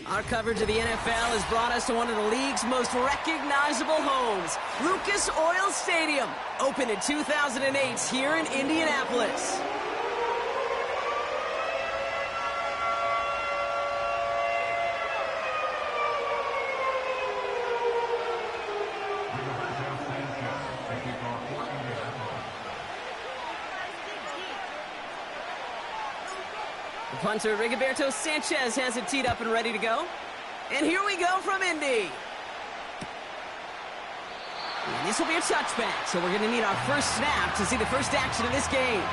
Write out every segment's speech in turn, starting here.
Our coverage of the NFL has brought us to one of the league's most recognizable homes, Lucas Oil Stadium, opened in 2008 here in Indianapolis. The punter, Rigoberto Sanchez, has it teed up and ready to go. And here we go from Indy. And this will be a touchback, so we're going to need our first snap to see the first action of this game.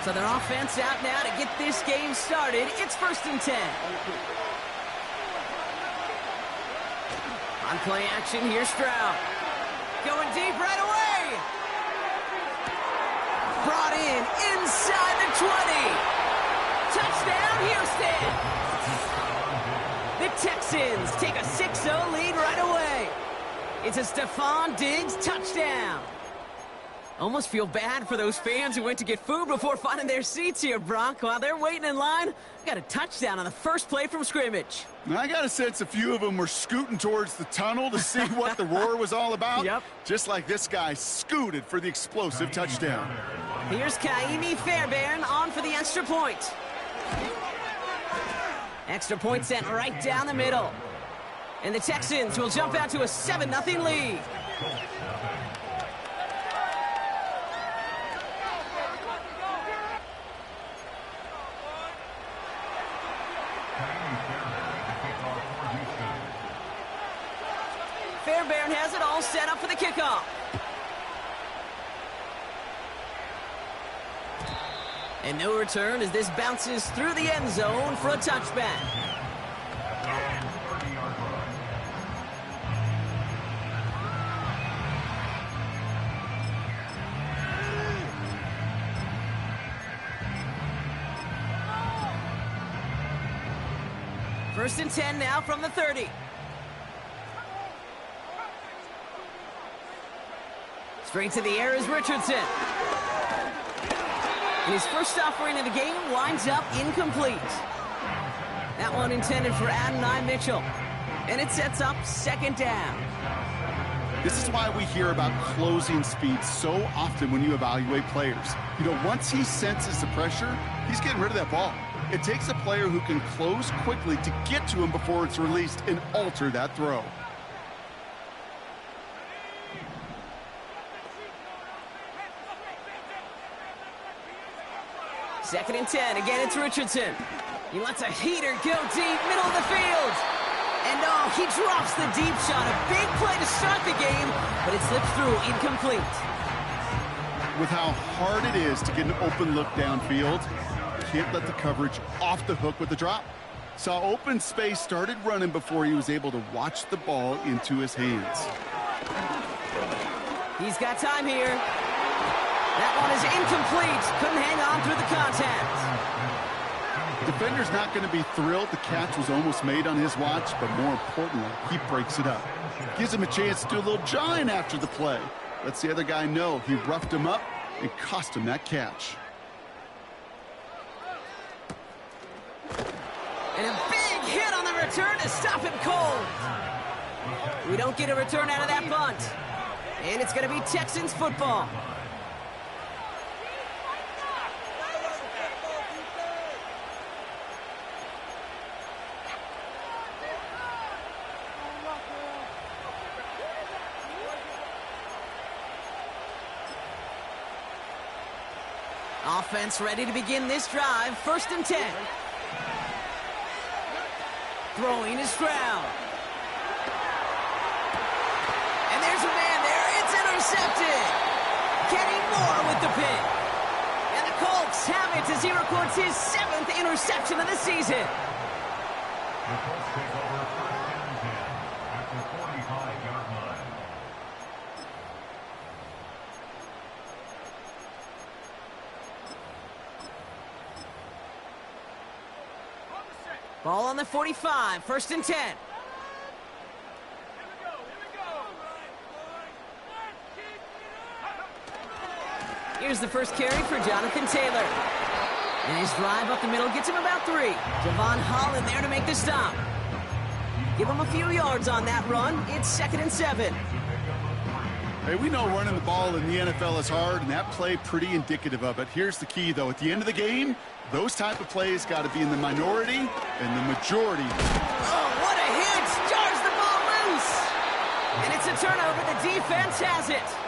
So their offense out now to get this game started. It's 1st and 10. On play action, here's Stroud. Going deep right away. Brought in inside the 20. Touchdown, Houston. The Texans take a 6-0 lead right away. It's a Stephon Diggs touchdown. Almost feel bad for those fans who went to get food before finding their seats here, Brock. While they're waiting in line, got a touchdown on the first play from scrimmage. I got a sense a few of them were scooting towards the tunnel to see what the roar was all about. Yep. Just like this guy scooted for the explosive touchdown. Here's Kaimi Fairbairn on for the extra point. Extra point sent right down the middle. And the Texans will jump out to a 7-0 lead. Fairbairn has it all set up for the kickoff. And no return as this bounces through the end zone for a touchback. First and 10 now from the 30. Straight to the air is Richardson. And his first offering of the game winds up incomplete. That one intended for Adonai Mitchell. And it sets up 2nd down. This is why we hear about closing speed so often when you evaluate players. You know, once he senses the pressure, he's getting rid of that ball. It takes a player who can close quickly to get to him before it's released and alter that throw. Second and 10. Again, it's Richardson. He lets a heater go deep, middle of the field. And oh, he drops the deep shot. A big play to start the game, but it slips through incomplete. With how hard it is to get an open look downfield, can't let the coverage off the hook with the drop. Saw open space, started running before he was able to watch the ball into his hands. He's got time here. That one is incomplete. Couldn't hang on through the contact. Defender's not going to be thrilled the catch was almost made on his watch, but more importantly, he breaks it up. Gives him a chance to do a little jawing after the play. Lets the other guy know he roughed him up and cost him that catch. And a big hit on the return to stop him cold. We don't get a return out of that punt. And it's going to be Texans football. Offense ready to begin this drive. 1st and 10. Throwing is Stroud. And there's a man there. It's intercepted. Kenny Moore with the pick. And the Colts have it as he records his 7th interception of the season. The Colts take over 1st and 10 at the 45-yard line. Ball on the 45, 1st and 10. Here's the first carry for Jonathan Taylor. And his drive up the middle gets him about 3. Javon Holland there to make the stop. Give him a few yards on that run. It's 2nd and 7. Hey, we know running the ball in the NFL is hard, and that play pretty indicative of it. Here's the key, though. At the end of the game, those type of plays got to be in the minority and the majority. Oh, what a hit! Jars the ball loose! And it's a turnover. The defense has it.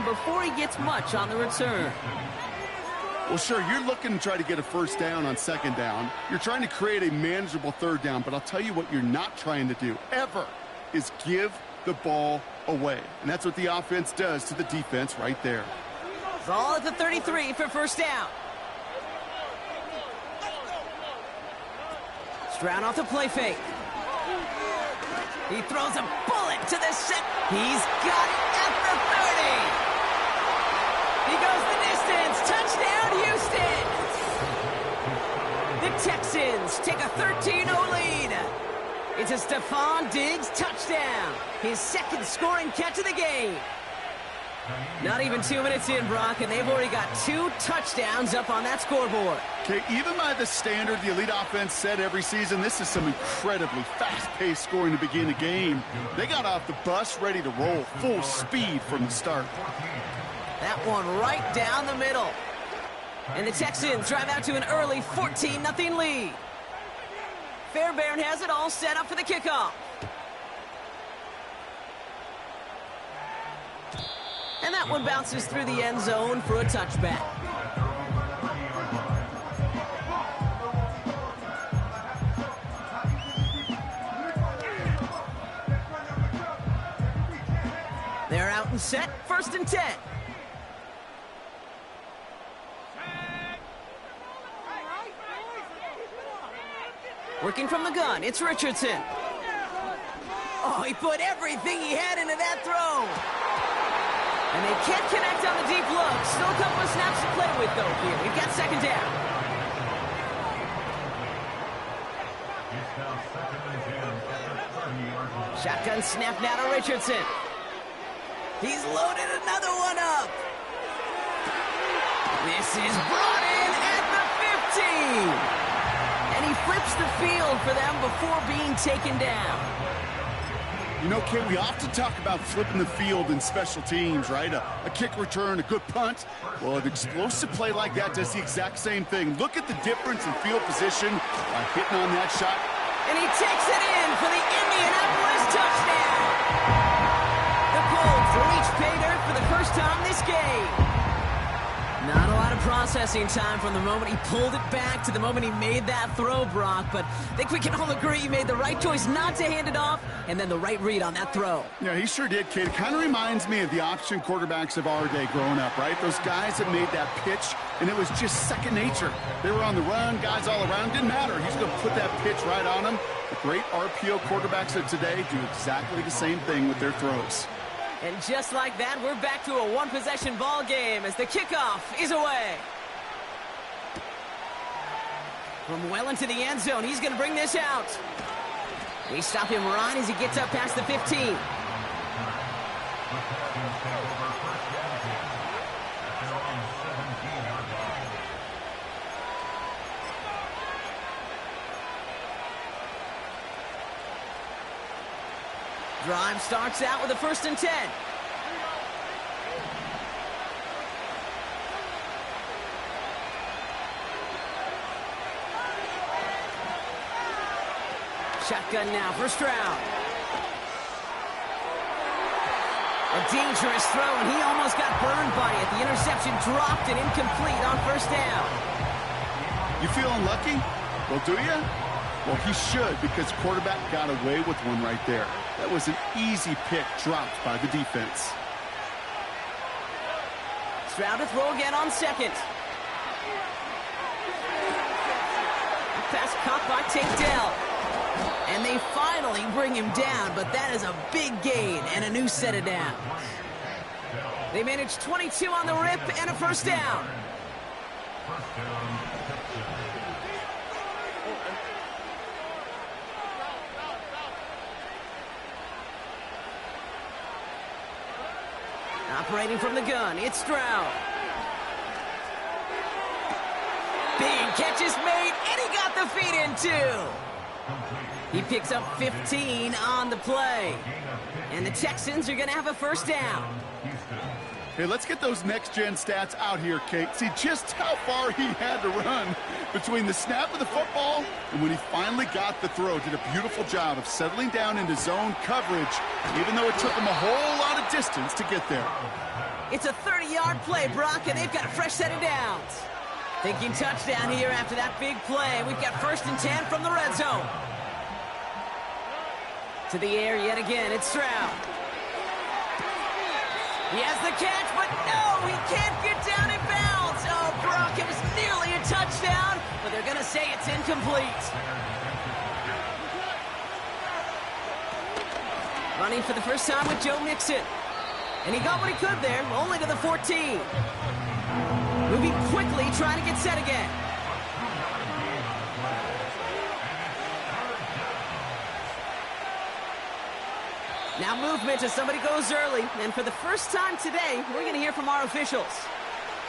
Before he gets much on the return. Well, sure, you're looking to try to get a first down on 2nd down. You're trying to create a manageable 3rd down, but I'll tell you what you're not trying to do, ever, is give the ball away. And that's what the offense does to the defense right there. Ball at the 33 for first down. Stroud off the play fake. He throws a bullet to the set. He's got it at the 30. He goes the distance. Touchdown, Houston. The Texans take a 13-0 lead. It's a Stephon Diggs touchdown. His 2nd scoring catch of the game. Not even 2 minutes in, Brock, and they've already got 2 touchdowns up on that scoreboard. Okay, even by the standard the elite offense set every season, this is some incredibly fast-paced scoring to begin a game. They got off the bus ready to roll, full speed from the start. That one right down the middle. And the Texans drive out to an early 14-0 lead. Fairbairn has it all set up for the kickoff. And that one bounces through the end zone for a touchback. They're out and set, 1st and 10. Working from the gun, it's Richardson. Oh, he put everything he had into that throw. And they can't connect on the deep look. Still a couple of snaps to play with, though, here. We've got 2nd down. Shotgun snap now to Richardson. He's loaded another one up. This is brought in at the 15. And he flips the field for them before being taken down. You know, Kay, we often talk about flipping the field in special teams, right? A kick return, a good punt. Well, an explosive play like that does the exact same thing. Look at the difference in field position by hitting on that shot. And he takes it in for the Indianapolis touchdown. The Colts reach pay dirt for the first time this game. Not a lot of processing time from the moment he pulled it back to the moment he made that throw, Brock. But I think we can all agree he made the right choice not to hand it off, and then the right read on that throw. Yeah, he sure did, kid. It kind of reminds me of the option quarterbacks of our day growing up, right? Those guys that made that pitch, and it was just second nature. They were on the run, guys all around. Didn't matter. He's going to put that pitch right on them. The great RPO quarterbacks of today do exactly the same thing with their throws. And just like that, we're back to a one-possession ball game as the kickoff is away. From well into the end zone, he's going to bring this out. We stop him right as he gets up past the 15. Drive starts out with a 1st and 10. Shotgun now for Stroud. A dangerous throw, and he almost got burned by it. The interception dropped and incomplete on 1st down. You feeling lucky? Well, do you? Well, he should, because quarterback got away with one right there. That was an easy pick dropped by the defense. Stroud to throw again on 2nd. Pass caught by Tank Dell. And they They finally bring him down, but that is a big gain and a new set of downs. They managed 22 on the rip and a first down. Operating from the gun, it's Stroud. Big catch is made, and he got the feet in too. He picks up 15 on the play. And the Texans are going to have a first down. Hey, let's get those next-gen stats out here, Kate. See just how far he had to run between the snap of the football and when he finally got the throw. Did a beautiful job of settling down into zone coverage, even though it took him a whole lot of distance to get there. It's a 30-yard play, Brock, and they've got a fresh set of downs. Thinking touchdown here after that big play. We've got 1st and 10 from the red zone. To the air yet again, it's Stroud. He has the catch, but no, he can't get down in bounds. Oh, Brock, it was nearly a touchdown, but they're going to say it's incomplete. Running for the first time with Joe Mixon. And he got what he could there, only to the 14. Moving quickly, trying to get set again. Now movement as somebody goes early. And for the first time today, we're going to hear from our officials.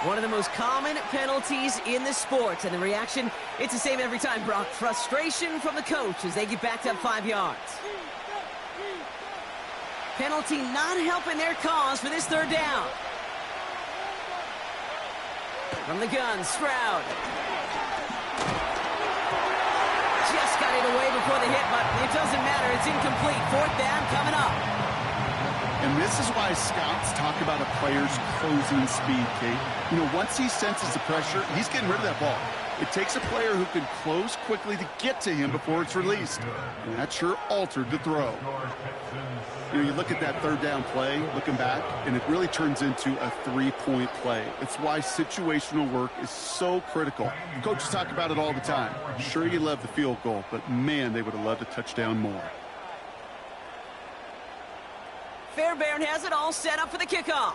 One of the most common penalties in the sport. And the reaction, it's the same every time, Brock. Frustration from the coach as they get backed up 5 yards. Penalty not helping their cause for this third down. From the gun, Stroud. Just got it away before the hit, but it doesn't matter. It's incomplete. 4th down coming up. And this is why scouts talk about a player's closing speed, Kate. You know, once he senses the pressure, he's getting rid of that ball. It takes a player who can close quickly to get to him before it's released. And that sure altered the throw. You know, you look at that 3rd down play, looking back, and it really turns into a 3-point play. It's why situational work is so critical. Coaches talk about it all the time. Sure, you love the field goal, but man, they would have loved a touchdown more. Fairbairn has it all set up for the kickoff.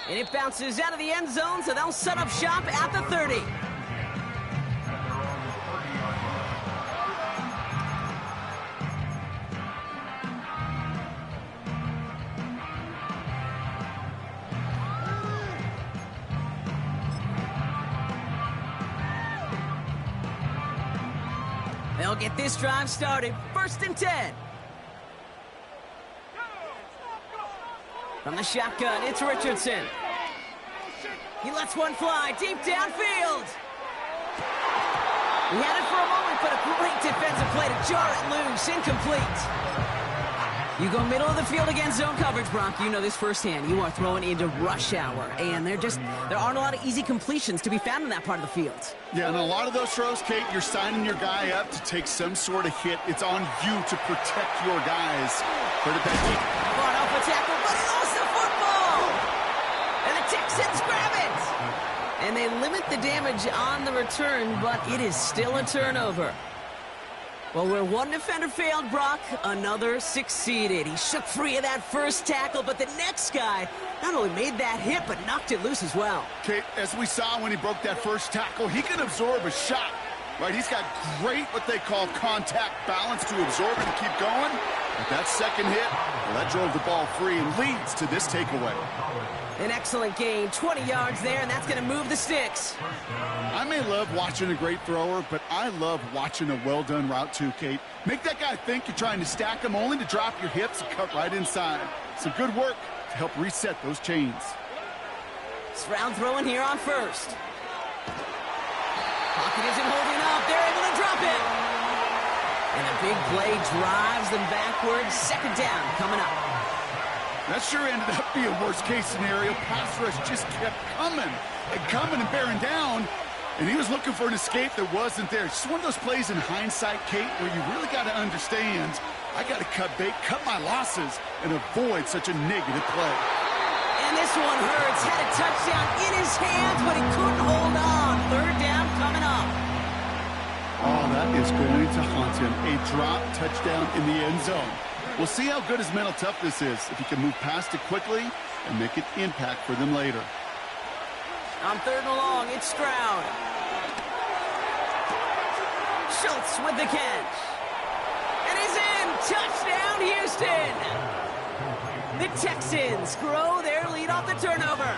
And it bounces out of the end zone, so they'll set up shop at the 30. They'll get this drive started. 1st and 10. From the shotgun, it's Richardson. He lets one fly deep downfield. He had it for a moment, but a great defensive play to jar it loose. Incomplete. You go middle of the field against zone coverage, Brock. You know this firsthand. You are throwing into rush hour, and there aren't a lot of easy completions to be found in that part of the field. Yeah, and a lot of those throws, Kate, you're signing your guy up to take some sort of hit. It's on you to protect your guys. Heard it back deep. Brought off a tackle, but he lost the football! And the Texans grab it! And they limit the damage on the return, but it is still a turnover. Well, where one defender failed, Brock, another succeeded. He shook free of that first tackle, but the next guy not only made that hit, but knocked it loose as well. Kate, as we saw when he broke that first tackle, he can absorb a shot, right? He's got great, what they call contact balance to absorb it and keep going. But that second hit, well, that drove the ball free and leads to this takeaway. An excellent gain, 20 yards there, and that's going to move the sticks. I may love watching a great thrower, but I love watching a well-done route too, Kate. Make that guy think you're trying to stack him only to drop your hips and cut right inside. Some good work to help reset those chains. Stroud throwing here on 1st. Pocket isn't holding up. They're able to drop it. And a big play drives them backwards. 2nd down coming up. That sure ended up being a worst-case scenario. Pass rush just kept coming and bearing down, and he was looking for an escape that wasn't there. It's just one of those plays in hindsight, Kate, where you really got to understand, I got to cut bait, cut my losses, and avoid such a negative play. And this one hurts. Had a touchdown in his hands, but he couldn't hold on. 3rd down coming up. Oh, that is going to haunt him. A drop touchdown in the end zone. We'll see how good his mental toughness is, if he can move past it quickly and make an impact for them later. On 3rd and long, it's Stroud. Schultz with the catch. And he's in! Touchdown, Houston! The Texans grow their lead off the turnover.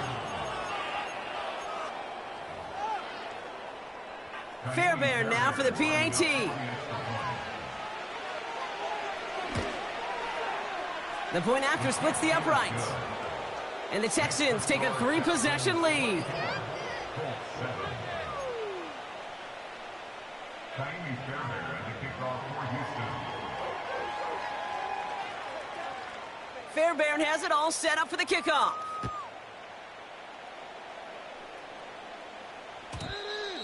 Fairbairn now for the PAT. The point after splits the uprights. And the Texans take a 3-possession lead. Fairbairn has it all set up for the kickoff.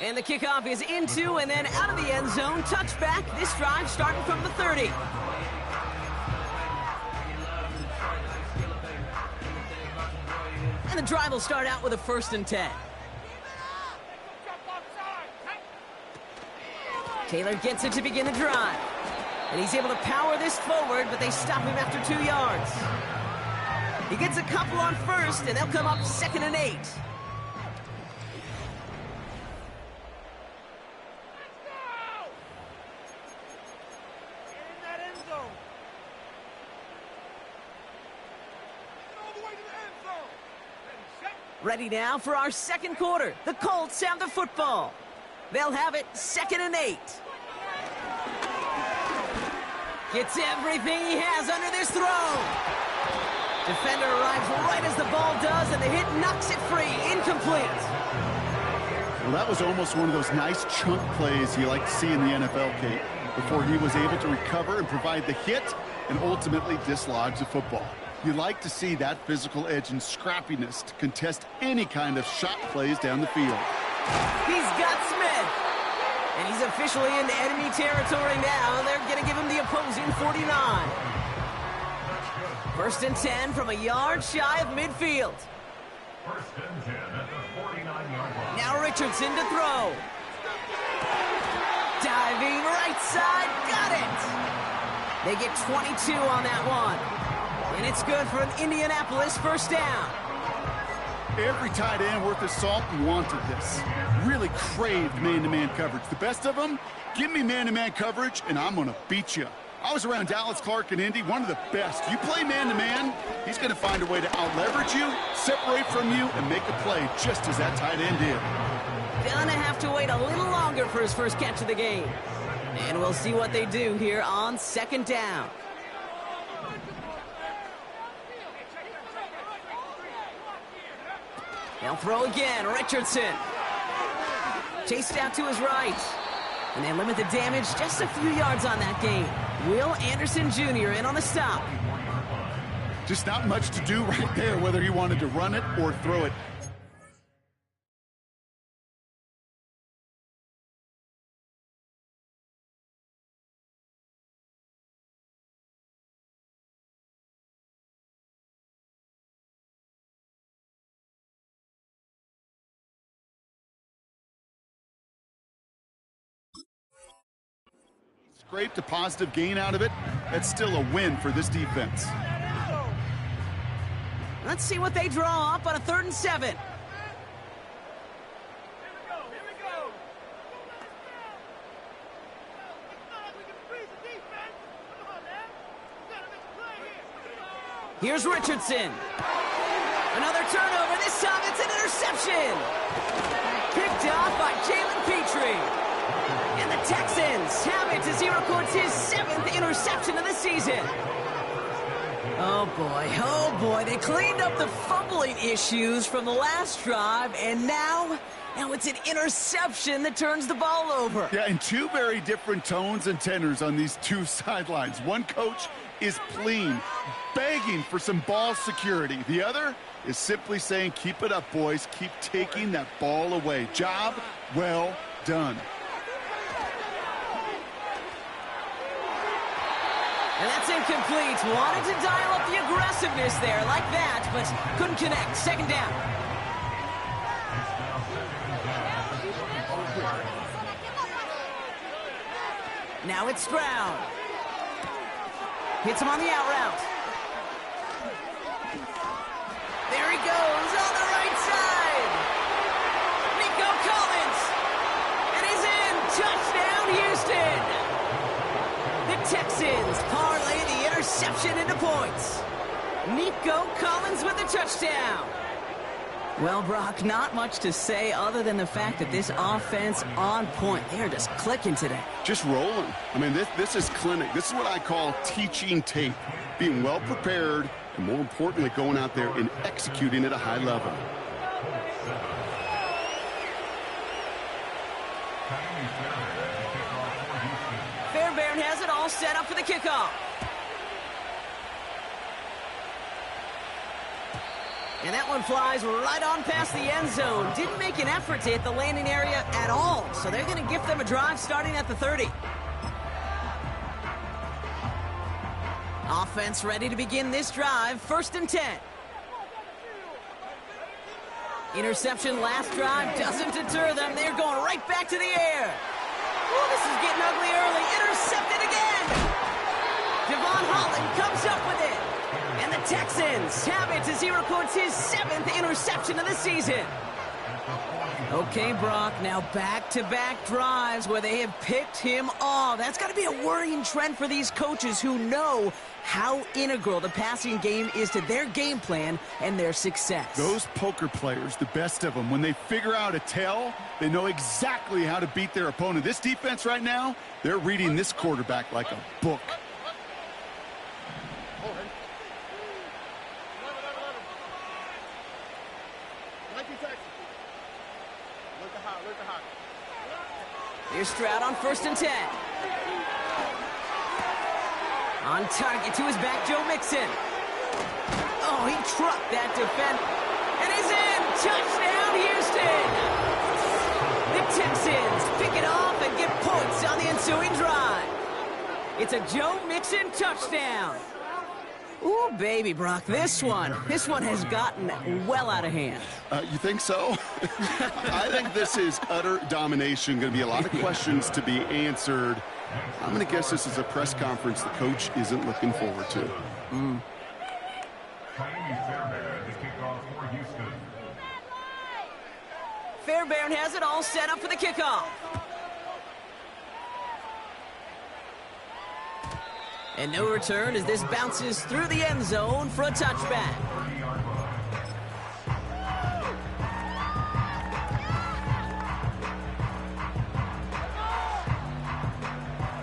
And the kickoff is into and then out of the end zone. Touchback. This drive starting from the 30. And the drive will start out with a 1st and 10. Taylor gets it to begin the drive. And he's able to power this forward, but they stop him after 2 yards. He gets a couple on 1st, and they'll come up 2nd and 8. Ready now for our 2nd quarter. The Colts have the football. They'll have it 2nd and 8. Gets everything he has under this throw. Defender arrives right as the ball does, and the hit knocks it free. Incomplete. Well, that was almost one of those nice chunk plays you like to see in the NFL, Kate, before he was able to recover and provide the hit and ultimately dislodge the football. You like to see that physical edge and scrappiness to contest any kind of shot plays down the field. He's got Smith. And he's officially into enemy territory now, and they're going to give him the opposing 49. 1st and 10 from a yard shy of midfield. 1st and 10 at the 49-yard line. Now Richardson to throw. Diving right side, got it. They get 22 on that one. And it's good for an Indianapolis 1st down. Every tight end worth his salt wanted this. Really craved man-to-man coverage. The best of them, give me man-to-man coverage, and I'm going to beat you. I was around Dallas Clark and Indy, one of the best. You play man-to-man, he's going to find a way to out-leverage you, separate from you, and make a play just as that tight end did. Gonna have to wait a little longer for his first catch of the game. And we'll see what they do here on 2nd down. They'll throw again. Richardson. Chased out to his right. And they limit the damage just a few yards on that game. Will Anderson Jr. in on the stop. Just not much to do right there, whether he wanted to run it or throw it. Scraped a positive gain out of it. That's still a win for this defense. Let's see what they draw up on a 3rd and 7. Here's Richardson. Another turnover. This time it's an interception. Picked off by Jalen Petrie. And the Texans have it as he records his 7th interception of the season. Oh boy, they cleaned up the fumbling issues from the last drive, and now it's an interception that turns the ball over. Yeah, and 2 very different tones and tenors on these 2 sidelines. One coach is pleading, begging for some ball security. The other is simply saying, keep it up, boys. Keep taking that ball away. Job well done. And that's incomplete. Wanted to dial up the aggressiveness there like that, but couldn't connect. 2nd down. Now it's Stroud. Hits him on the out route. There he goes on the right side. Nico Collins. And he's in. Touchdown, Houston. The Texans parlay the interception into points. Nico Collins with the touchdown. Well, Brock, not much to say other than the fact that this offense on point. They're just clicking today. Just rolling. I mean, this is clinic. This is what I call teaching tape. Being well prepared, and more importantly, going out there and executing at a high level. Fairbairn has it all set up for the kickoff. And that one flies right on past the end zone. Didn't make an effort to hit the landing area at all. So they're going to give them a drive starting at the 30. Offense ready to begin this drive. 1st and 10. Interception last drive doesn't deter them. They're going right back to the air. Ooh, this is getting ugly early. Intercepted again. Devon Holland comes up with it. And the Texans have it as he records his 7th interception of the season. Okay, Brock, now back-to-back drives where they have picked him off. That's got to be a worrying trend for these coaches who know how integral the passing game is to their game plan and their success. Those poker players, the best of them, when they figure out a tell, they know exactly how to beat their opponent. This defense right now, they're reading this quarterback like a book. Here's Stroud on 1st and 10. On target to his back, Joe Mixon. Oh, he trucked that defense. And he's in. Touchdown, Houston. The Texans pick it off and get points on the ensuing drive. It's a Joe Mixon touchdown. Ooh, baby, Brock, this one has gotten well out of hand. You think so? I think this is utter domination. Going to be a lot of questions to be answered. I'm going to guess this is a press conference the coach isn't looking forward to. Fairbairn has it all set up for the kickoff. And no return as this bounces through the end zone for a touchback.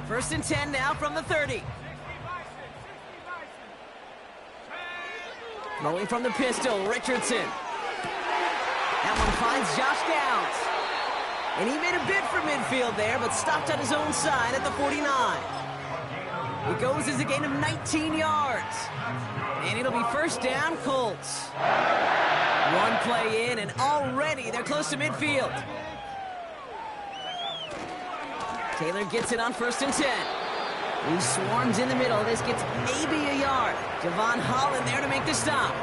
First and 10 now from the 30. Throwing from the pistol, Richardson. That one finds Josh Downs. And he made a bid for midfield there, but stopped on his own side at the 49. It goes as a gain of 19 yards. And it'll be 1st down, Colts. One play in, and already they're close to midfield. Taylor gets it on 1st and 10. He swarms in the middle. This gets maybe a yard. Devon Holland there to make the stop.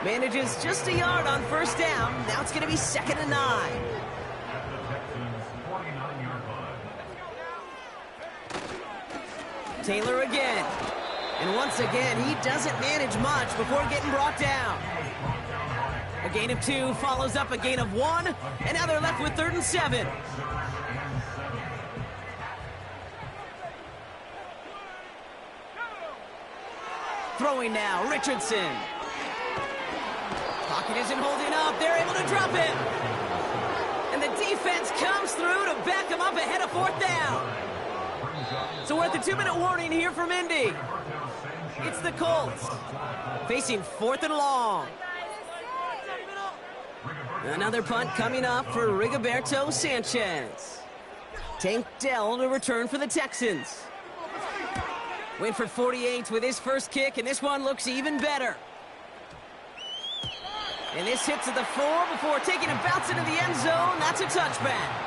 Manages just a yard on 1st down. Now it's going to be 2nd and 9. Taylor again. And once again, he doesn't manage much before getting brought down. A gain of 2 follows up a gain of 1. And now they're left with 3rd and 7. Throwing now, Richardson. Pocket isn't holding up. They're able to drop it. And the defense comes through to back him up ahead of 4th down. So we're at the 2-minute warning here from Indy. It's the Colts facing 4th and long. Another punt coming up for Rigoberto Sanchez. Tank Dell to return for the Texans. Went for 48 with his first kick, and this one looks even better. And this hits at the 4 before taking a bounce into the end zone. That's a touchback.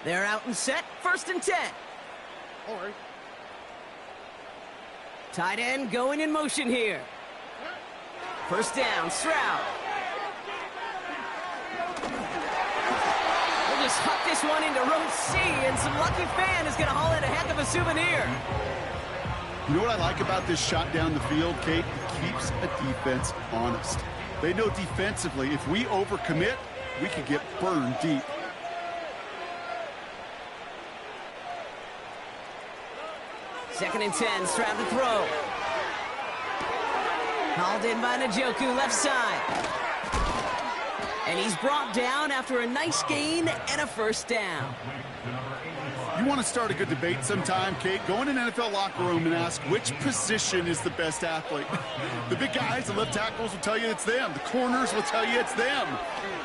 They're out and set. 1st and 10. All right. Tight end going in motion here. First down, Stroud. We'll just huck this one into row C, and some lucky fan is going to haul in a heck of a souvenir. You know what I like about this shot down the field, Kate? It keeps a defense honest. They know defensively, if we overcommit, we could get burned deep. Second and 10, Stroud to throw. Hauled in by Njoku, left side. And he's brought down after a nice gain and a first down. You want to start a good debate sometime, Kate? Go in an NFL locker room and ask which position is the best athlete. The big guys, the left tackles will tell you it's them. The corners will tell you it's them.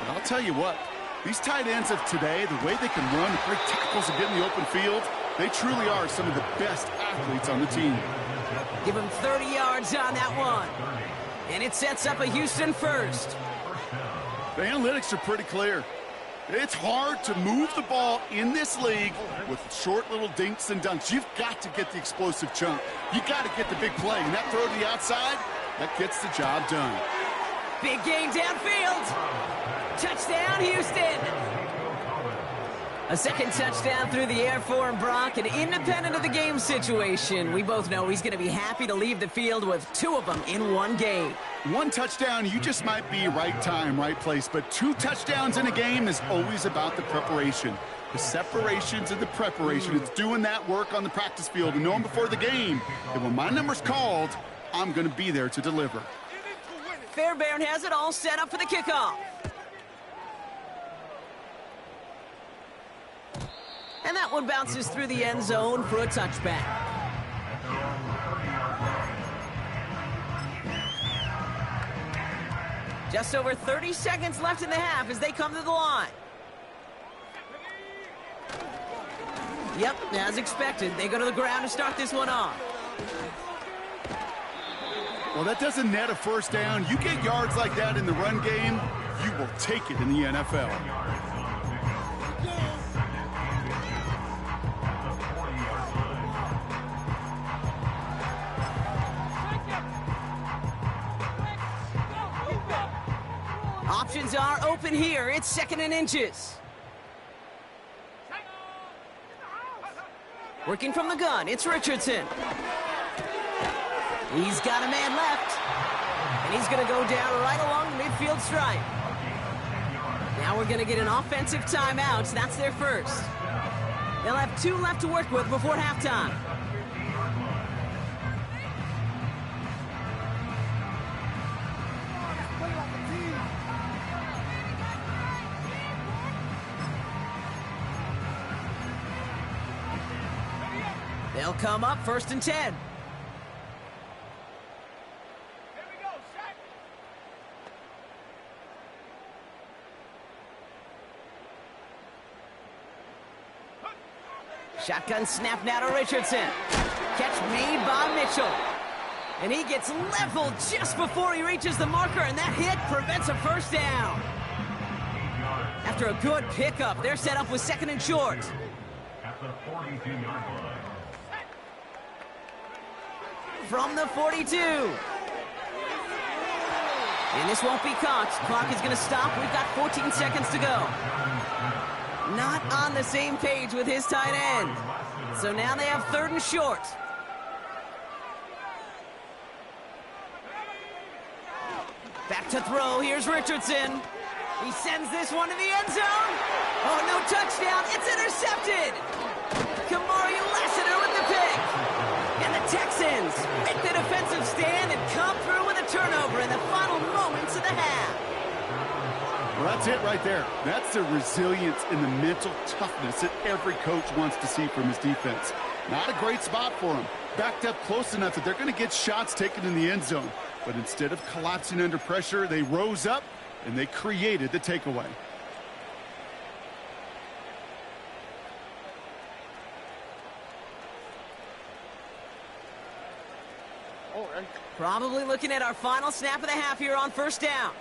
But I'll tell you what, these tight ends of today, the way they can run, the great tackles and get in the open field, they truly are some of the best athletes on the team. Give him 30 yards on that one. And it sets up a Houston first. The analytics are pretty clear. It's hard to move the ball in this league with short little dinks and dunks. You've got to get the explosive chunk. You've got to get the big play. And that throw to the outside, that gets the job done. Big gain downfield. Touchdown, Houston. A second touchdown through the air for Brock, and independent of the game situation, we both know he's going to be happy to leave the field with 2 of them in one game. One touchdown, you just might be right time, right place. But 2 touchdowns in a game is always about the preparation. The separations and the preparation. It's doing that work on the practice field and knowing before the game that when my number's called, I'm going to be there to deliver. Fairbairn has it all set up for the kickoff. And that one bounces through the end zone for a touchback. Just over 30 seconds left in the half as they come to the line. Yep, as expected, they go to the ground to start this one off. Well, that doesn't net a first down. You get yards like that in the run game, you will take it in the NFL. Options are open here. It's 2nd and inches. Working from the gun, it's Richardson. He's got a man left. And he's going to go down right along the midfield stripe. Now we're going to get an offensive timeout. That's their first. They'll have 2 left to work with before halftime. They'll come up 1st and 10. Shotgun snap now to Richardson. Catch made by Mitchell. And he gets leveled just before he reaches the marker, and that hit prevents a first down. After a good pickup, they're set up with 2nd and short. At the 42-yard line. From the 42. And this won't be caught. Clock is going to stop. We've got 14 seconds to go. Not on the same page with his tight end. So now they have 3rd and short. Back to throw. Here's Richardson. He sends this one to the end zone. Oh, no touchdown. It's intercepted. Kamari Lassiter with the pick. And the Texans make the defensive stand and come through with a turnover in the final moments of the half. Well, that's it right there. That's the resilience and the mental toughness that every coach wants to see from his defense. Not a great spot for him. Backed up close enough that they're going to get shots taken in the end zone. But instead of collapsing under pressure, they rose up and they created the takeaway. Probably looking at our final snap of the half here on 1st down.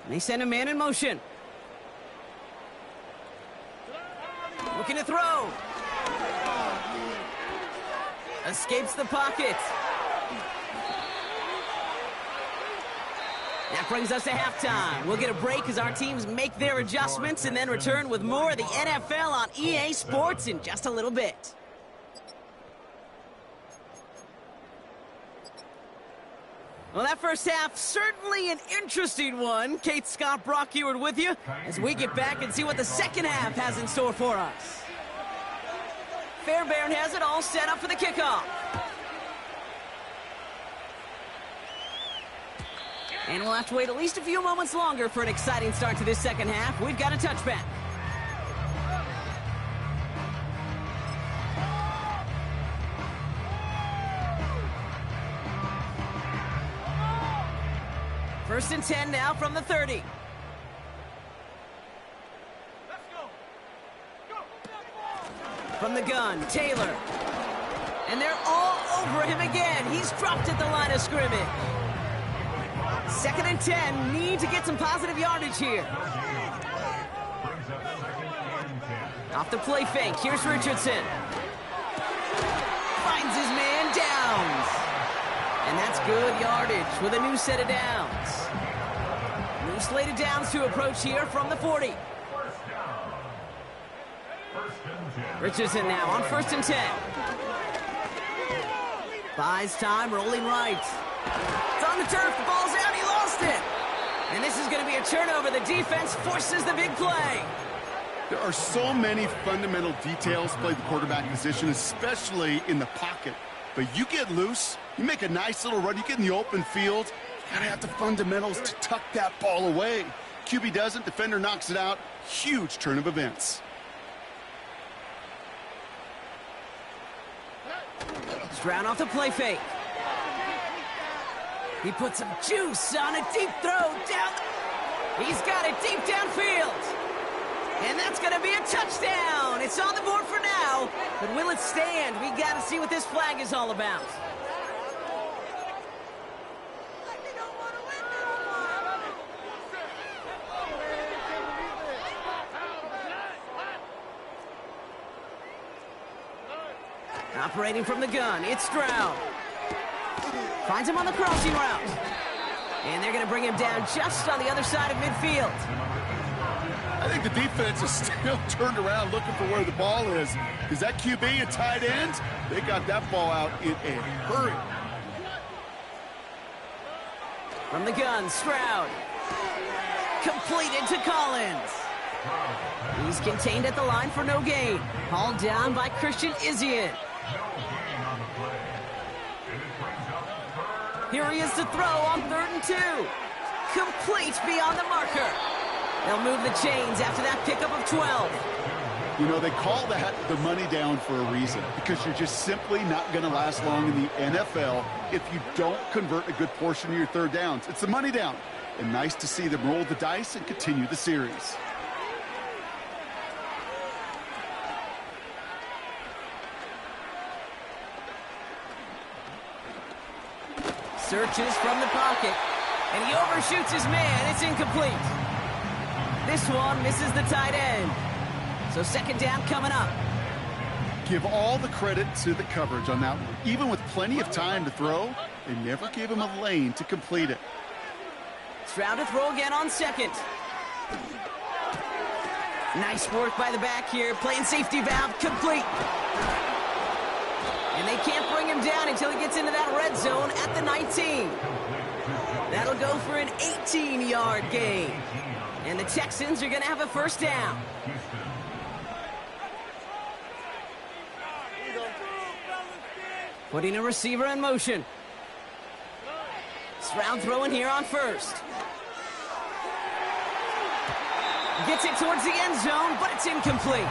And they send a man in motion. Looking to throw. Escapes the pocket. That brings us to halftime. We'll get a break as our teams make their adjustments and then return with more of the NFL on EA Sports in just a little bit. Well, that first half, certainly an interesting one. Kate, Scott, Brock Eward with you as we get back and see what the second half has in store for us. Fairbairn has it all set up for the kickoff. And we'll have to wait at least a few moments longer for an exciting start to this second half. We've got a touchback. First and 10 now from the 30. From the gun, Taylor. And they're all over him again. He's dropped at the line of scrimmage. Second and 10, need to get some positive yardage here. Off the play fake, here's Richardson. Finds his man, Downs. And that's good yardage with a new set of downs. New slate of downs to approach here from the 40. Richardson now on first and 10. Buys time, rolling right. It's on the turf, the ball's out, he lost it. And this is going to be a turnover. The defense forces the big play. There are so many fundamental details play the quarterback position, especially in the pocket. But you get loose, you make a nice little run, you get in the open field, you gotta have the fundamentals to tuck that ball away. QB doesn't, defender knocks it out. Huge turn of events. Stroud off the play fake. He puts some juice on a deep throw down. He's got it deep downfield. And that's going to be a touchdown. It's on the board for now. But will it stand? We got to see what this flag is all about. Operating from the gun, it's Stroud. Finds him on the crossing route. And they're going to bring him down just on the other side of midfield. I think the defense is still turned around looking for where the ball is. Is that QB and tight end? They got that ball out in a hurry. From the gun, Stroud. Completed to Collins. He's contained at the line for no gain. Hauled down by Christian Izzian. Here he is to throw on 3rd and 2. Complete beyond the marker. They'll move the chains after that pickup of 12. You know, they call that the money down for a reason, because you're just simply not going to last long in the NFL if you don't convert a good portion of your third downs. It's the money down. And nice to see them roll the dice and continue the series. Searches from the pocket, and he overshoots his man. It's incomplete. This one misses the tight end. So second down coming up. Give all the credit to the coverage on that one. Even with plenty of time to throw, they never gave him a lane to complete it. Stroud to throw again on second. Nice work by the back here. Playing safety valve, complete. And they can't bring him down until he gets into that red zone at the 19. That'll go for an 18-yard gain. And the Texans are going to have a first down. Putting a receiver in motion. Stroud throwing here on first. Gets it towards the end zone, but it's incomplete.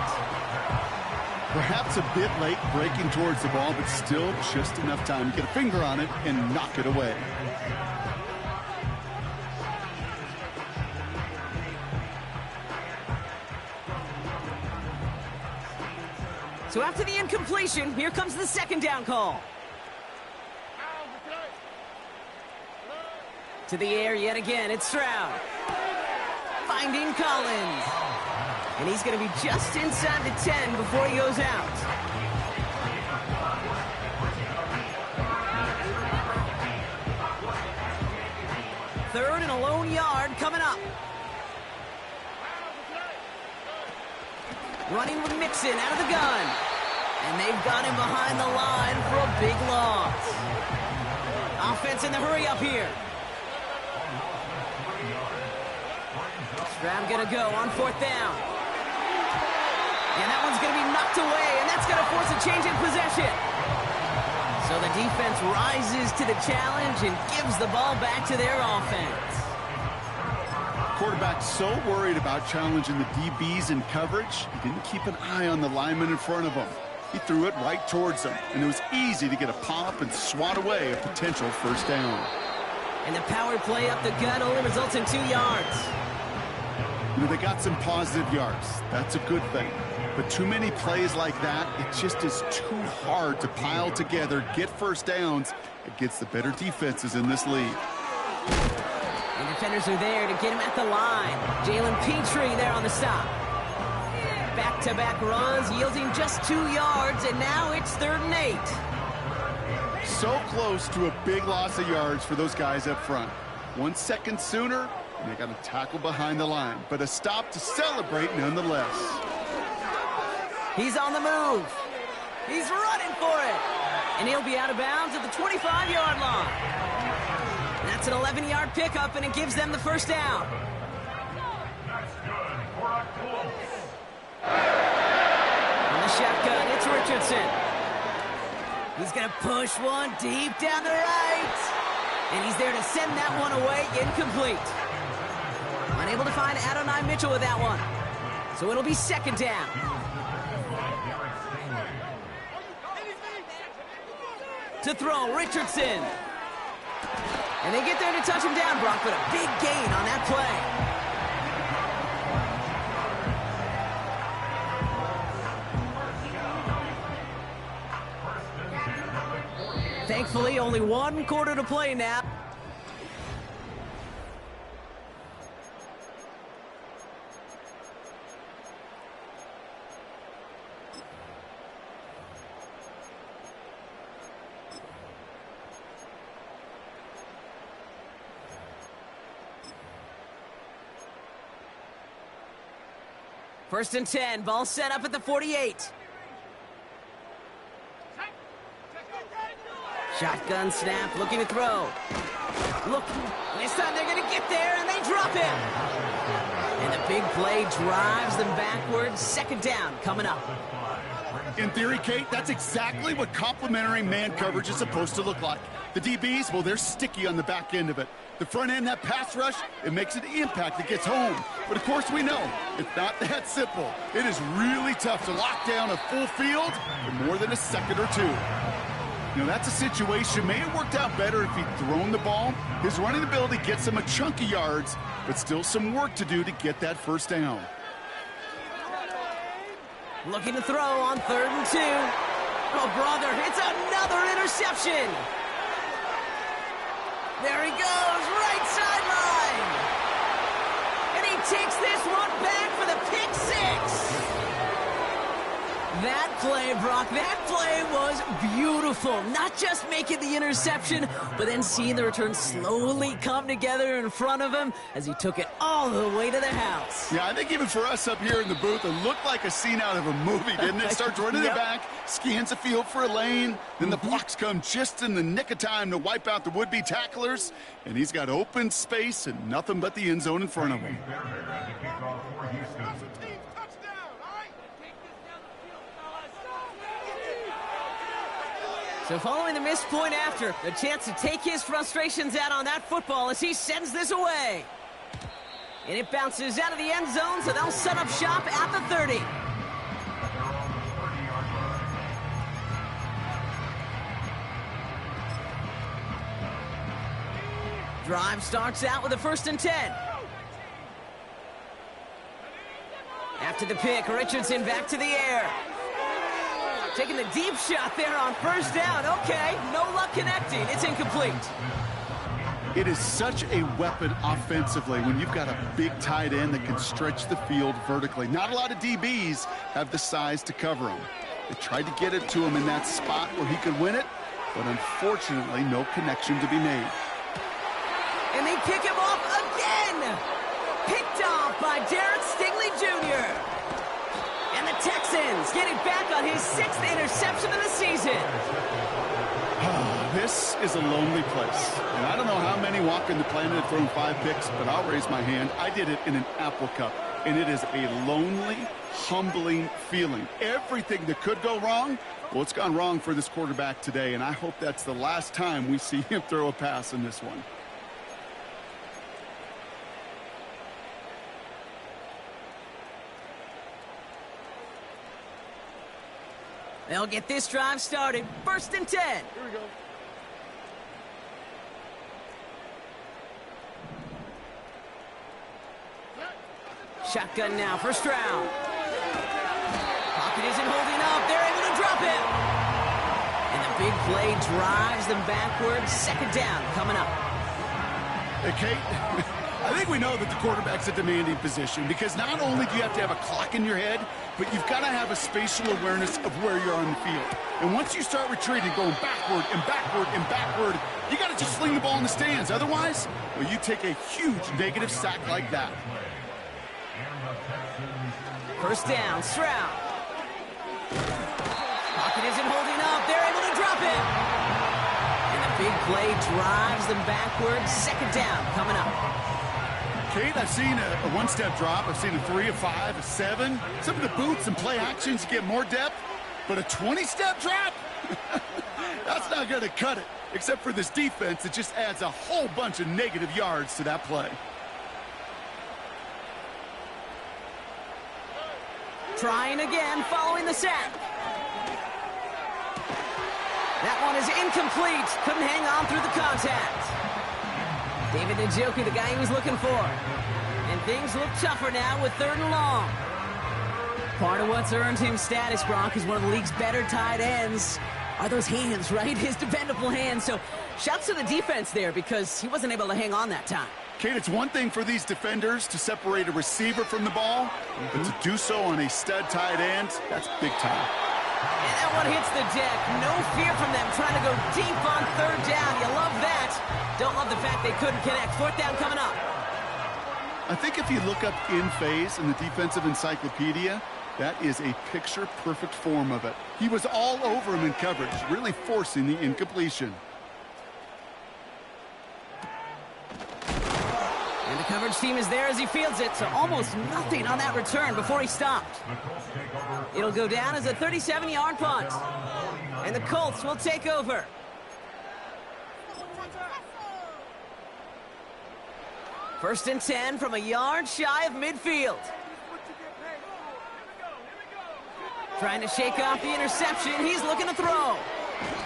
Perhaps a bit late breaking towards the ball, but still just enough time to get a finger on it and knock it away. So after the incompletion, here comes the second down call. To the air yet again, it's Stroud. Finding Collins. And he's going to be just inside the 10 before he goes out. 3rd and a lone yard coming up. Running with Mixon out of the gun. And they've got him behind the line for a big loss. Offense in the hurry up here. Stroud gonna go on 4th down. And that one's gonna be knocked away, and that's gonna force a change in possession. So the defense rises to the challenge and gives the ball back to their offense. Quarterback so worried about challenging the DBs in coverage, he didn't keep an eye on the lineman in front of him. He threw it right towards him, and it was easy to get a pop and swat away a potential 1st down. And the power play up the gut only results in 2 yards. You know, they got some positive yards. That's a good thing. But too many plays like that, it just is too hard to pile together, get 1st downs against the better defenses in this league. The defenders are there to get him at the line. Jalen Petrie there on the stop. Back-to-back runs, yielding just 2 yards, and now it's 3rd and 8. So close to a big loss of yards for those guys up front. 1 second sooner, and they got a tackle behind the line. But a stop to celebrate nonetheless. He's on the move. He's running for it. And he'll be out of bounds at the 25-yard line. That's an 11-yard pickup, and it gives them the 1st down. On the shotgun, it's Richardson. He's going to push one deep down the right. And he's there to send that one away, incomplete. Unable to find Adonai Mitchell with that one. So it'll be 2nd down. To throw, Richardson. And they get there to touch him down, Brock, but a big gain on that play. Thankfully, only 1 quarter to play now. First and 10, ball set up at the 48. Shotgun snap, looking to throw. Look, this time they're going to get there, and they drop him. And the big play drives them backwards. 2nd down coming up. In theory, Kate, that's exactly what complementary man coverage is supposed to look like. The DBs, well, they're sticky on the back end of it. The front end, that pass rush, it makes an impact that gets home. But of course we know, it's not that simple. It is really tough to lock down a full field for more than a second or 2. You know, that's a situation. May have worked out better if he'd thrown the ball. His running ability gets him a chunk of yards, but still some work to do to get that 1st down. Looking to throw on 3rd and 2. Oh, brother, it's another interception. There he goes, right sideline. And he takes this one back for the pick 6. That play, Brock, that play was beautiful. Not just making the interception, but then seeing the return slowly come together in front of him as he took it all the way to the house. Yeah, I think even for us up here in the booth, it looked like a scene out of a movie, didn't it? Starts running it back, scans the field for a lane, then the blocks come just in the nick of time to wipe out the would-be tacklers, and he's got open space and nothing but the end zone in front of him. So following the missed point after, a chance to take his frustrations out on that football as he sends this away. And it bounces out of the end zone, so they'll set up shop at the 30. Drive starts out with a 1st and 10. After the pick, Richardson back to the air. Taking the deep shot there on 1st down. Okay, no luck connecting. It's incomplete. It is such a weapon offensively when you've got a big tight end that can stretch the field vertically. Not a lot of DBs have the size to cover him. They tried to get it to him in that spot where he could win it, but unfortunately, no connection to be made. And they pick him off again! Picked off by Derek Stingley Jr. And the Texans get it back on his 6th interception of the season. This is a lonely place. And I don't know how many walking the planet have thrown 5 picks, but I'll raise my hand. I did it in an Apple Cup. And it is a lonely, humbling feeling. Everything that could go wrong, well, it's gone wrong for this quarterback today. And I hope that's the last time we see him throw a pass in this one. They'll get this drive started. 1st and 10. Here we go. Shotgun now, 1st round. Pocket isn't holding up. They're able to drop it. And the big play drives them backwards. 2nd down coming up. Hey, Kate, I think we know that the quarterback's a demanding position because not only do you have to have a clock in your head, but you've got to have a spatial awareness of where you're on the field. And once you start retreating, going backward and backward and backward, you got to just sling the ball in the stands. Otherwise, well, you take a huge negative sack like that. 1st down, Stroud. Pocket isn't holding up. They're able to drop it. And the big play drives them backwards. 2nd down coming up. Kate, I've seen a 1-step drop. I've seen a 3, a 5, a 7. Some of the boots and play actions get more depth, but a 20-step drop? That's not going to cut it, except for this defense that just adds a whole bunch of negative yards to that play. Trying again, following the sack. That one is incomplete. Couldn't hang on through the contact. David Njoku, the guy he was looking for. And things look tougher now with 3rd and long. Part of what's earned him status, Brock, is one of the league's better tight ends. Are those hands, right? His dependable hands. So shouts to the defense there because he wasn't able to hang on that time. Kate, it's one thing for these defenders to separate a receiver from the ball, but to do so on a stud tight end, that's big time. And that one hits the deck. No fear from them trying to go deep on 3rd down. You love that. Don't love the fact they couldn't connect. 4th down coming up. I think if you look up in phase in the defensive encyclopedia, that is a picture-perfect form of it. He was all over him in coverage, really forcing the incompletion. And the coverage team is there as he fields it, so almost nothing on that return before he stopped. It'll go down as a 37-yard punt. And the Colts will take over. First and 10 from a yard shy of midfield. Trying to shake off the interception. He's looking to throw.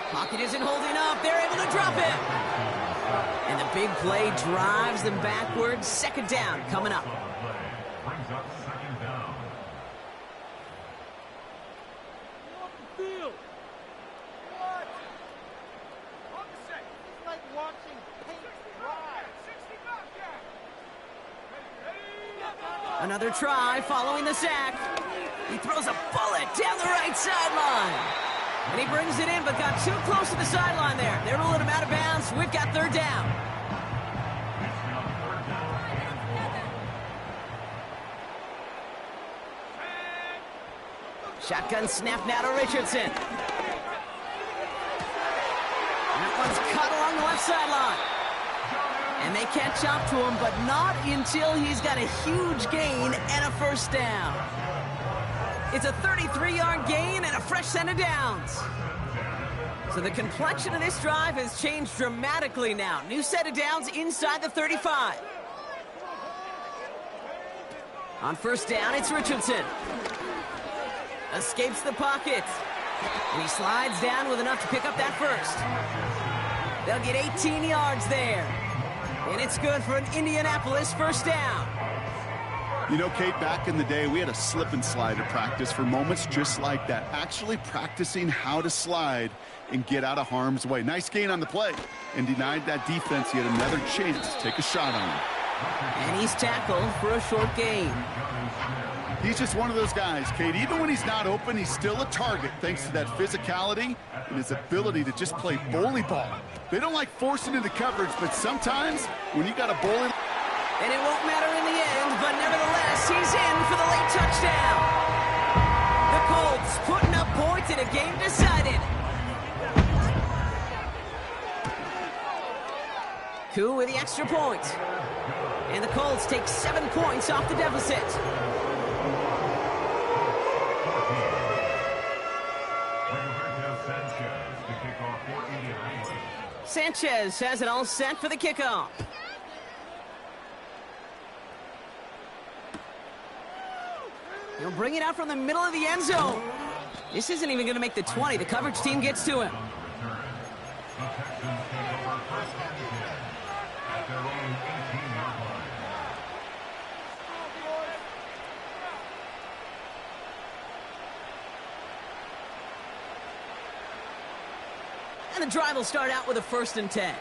Pocket isn't holding up. They're able to drop it. And the big play drives them backwards. 2nd down coming up. Brings up 2nd down. Another try following the sack. He throws a bullet down the right sideline. And he brings it in, but got too close to the sideline there. They're going to let him out of bounds. We've got 3rd down. Shotgun snap now to Richardson. That one's cut along the left sideline. And they catch up to him, but not until he's got a huge gain and a 1st down. It's a 33-yard gain and a fresh set of downs. So the complexion of this drive has changed dramatically now. New set of downs inside the 35. On 1st down, it's Richardson. Escapes the pocket. And he slides down with enough to pick up that 1st. They'll get 18 yards there. And it's good for an Indianapolis 1st down. You know, Kate, back in the day, we had a slip and slide at practice for moments just like that. Actually practicing how to slide and get out of harm's way. Nice gain on the play. And denied that defense yet another chance to take a shot on him. And he's tackled for a short gain. He's just one of those guys, Kate. Even when he's not open, he's still a target thanks to that physicality and his ability to just play bully ball. They don't like forcing into coverage, but sometimes when you got a bully... And it won't matter in the end, but nevertheless, he's in for the late touchdown. The Colts putting up points in a game decided. Koo with the extra point. And the Colts take 7 points off the deficit. Sanchez has it all set for the kickoff. He'll bring it out from the middle of the end zone. This isn't even going to make the 20. The coverage team gets to him. And the drive will start out with a 1st and 10.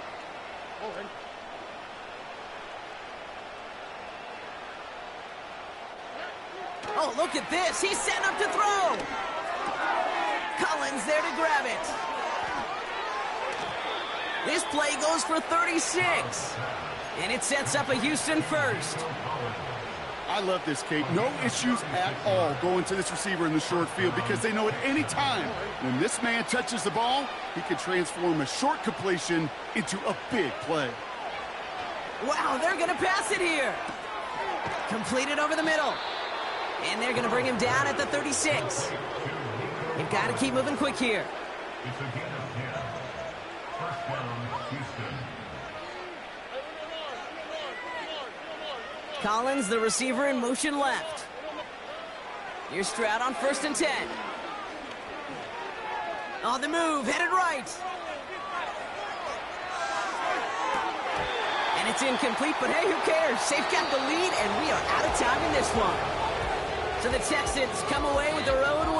Oh, look at this. He's setting up to throw. Collins there to grab it. This play goes for 36. And it sets up a Houston 1st. I love this, Kate. No issues at all going to this receiver in the short field because they know at any time when this man touches the ball, he can transform a short completion into a big play. Wow, they're going to pass it here. Completed over the middle. And they're going to bring him down at the 36. You've got to keep moving quick here. It's a gain of 10. First down, Houston. Collins, the receiver, in motion left. Here's Stroud on 1st and 10. On the move, headed right. And it's incomplete, but hey, who cares? They've got the lead, and we are out of time in this one. So the Texans come away with the road win.